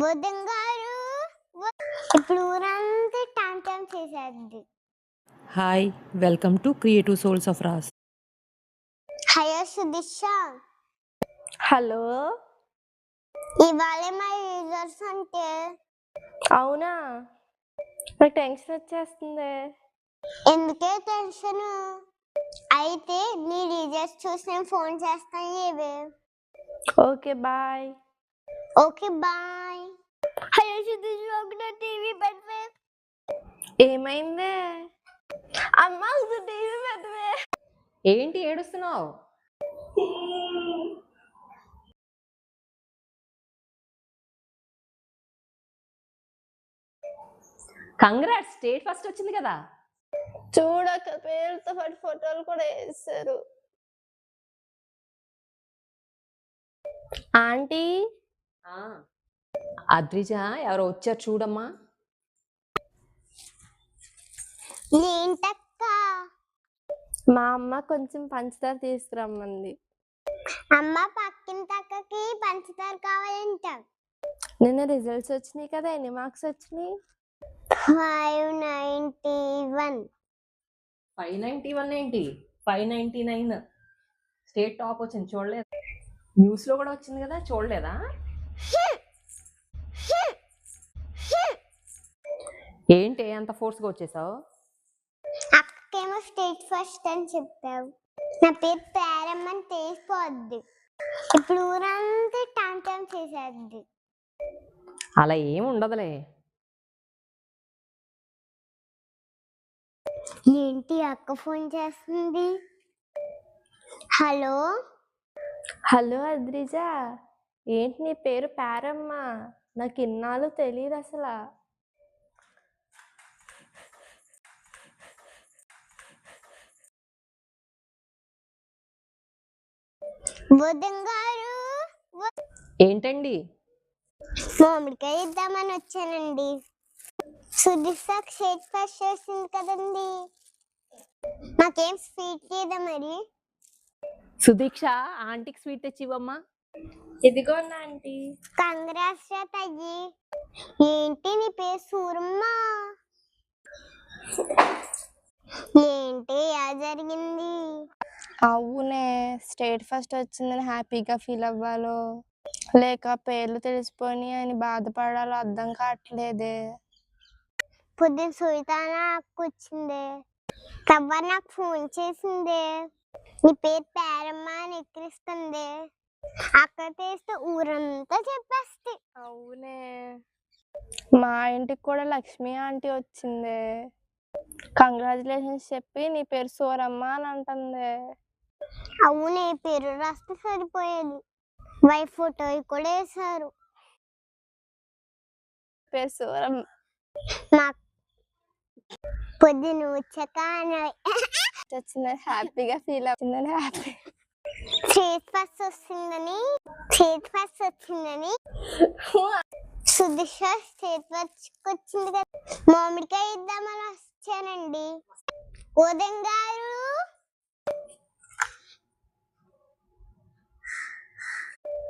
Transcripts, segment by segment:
బుధన్ గారు ఇప్పుడు ఊరంతా టామ్ టామ్ చేసేద్ది. Hi, welcome to creative souls of Ras. Hello Sudisha, hello. ఇవాళ మా యూజర్స్ అంటే అవునా, నాకు టెన్షన్ వచ్చేస్తుంది. ఎందుకే టెన్షన్? అయితే నీ యూజర్స్ చూసి నేను ఫోన్ చేస్తాను. ఏవే okay bye. Okay bye. Hello Sudisha, ఒకటి టీవీ పెట్టవే. ఏమైంది అమ్మా? టీవీ పెట్టవే. ఏంటి ఏడుస్తున్నావు? కంగ్రాట్స్, స్టేట్ ఫస్ట్ వచ్చింది కదా. చూడక పేరుతో పాటు ఫోటోలు కూడా వేస్తారు. ఆంటీ, అద్రిజ ఎవరో వచ్చారు చూడమ్మా. ఏంటక్క? మా అమ్మ కొంచెం పంచదార తీసుకురమ్మంది. అమ్మ పక్కిన తక్కకి పంచదార కావాలంట. నిన్న రిజల్ట్స్ వచ్చినాయి కదా, ఎన్ని మార్క్స్ వచ్చినాయి? 591. 591 ఏంటి, 599. స్టేట్ టాప్ వచ్చింది, చూడలేదు? న్యూస్ లో కూడా వచ్చింది కదా, చూడలేదా? ఏంటి అంత ఫోర్స్గా వచ్చేసావు? అక్కేమో స్టేట్ ఫస్ట్ అని చెప్పావు. నా పేరు పేరమ్మని తెలిసిపోద్ది. ఇప్పుడు ఊరంతా టామ్ టామ్ చేసేద్ది. అలా ఏమి ఉండదులే. ఏంటి అక్క ఫోన్ చేస్తుంది? హలో హలో అద్రిజ, ఏంటి నీ పేరు పేరమ్మ? నాకు ఇన్నాళ్ళు తెలియదు అసలు. బుధన్ గారు ఏంటండి? మామిడికాయ ఇద్దామని వచ్చానండి. సుదీక్ష స్టేట్ ఫస్ట్ చేసింది కదండి, నాకేం స్వీట్ లేదా మరి? సుదీక్ష, ఆంటీకి స్వీట్ తెచ్చివమ్మా. ఇదిగోండి ఆంటీ. కంగ్రాట్స్ తగ్గి. ఏంటి నీ పేరు సూరమ్మ? ఏంటి ఎలా జరిగింది? అవునే, స్టేట్ ఫస్ట్ వచ్చిందని హ్యాపీగా ఫీల్ అవ్వాలో లేక పేర్లు తెలిసిపోయి అని బాధపడాలో అర్థం కావట్లేదే. పొద్దున సుయితానా అక్క వచ్చిందే, కవ్వ నాకు ఫోన్ చేసిందే, నీ పేరు పేరమ్మ అని ఎక్కిరిస్తుంది. అక్క తెస్తే ఊరంతా చెప్పేస్తే. అవునే, మా ఇంటికి కూడా లక్ష్మి ఆంటీ వచ్చింది. కంగ్రాచులేషన్స్ చెప్పి నీ పేరు సూరమ్మ అని అంటుంది. అవునే, పేరు రాస్తే సరిపోయేది. వైఫ్ ఫోటో కూడా వేశారు. పేరు సూరమ్మ. నాకు పొద్దున వచ్చాక వచ్చిందని హ్యాపీగా ఫీల్ అవుతుందని హ్యాపీ. స్టేట్ ఫస్ట్ వచ్చిందని సుదీక్ష స్టేట్ ఫస్ట్ వచ్చింది కదా, మామిడికాయ ఇద్దామని వచ్చానండి. ఉదయం గారు,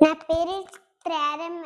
నా పేరు ప్రేరమ్మ.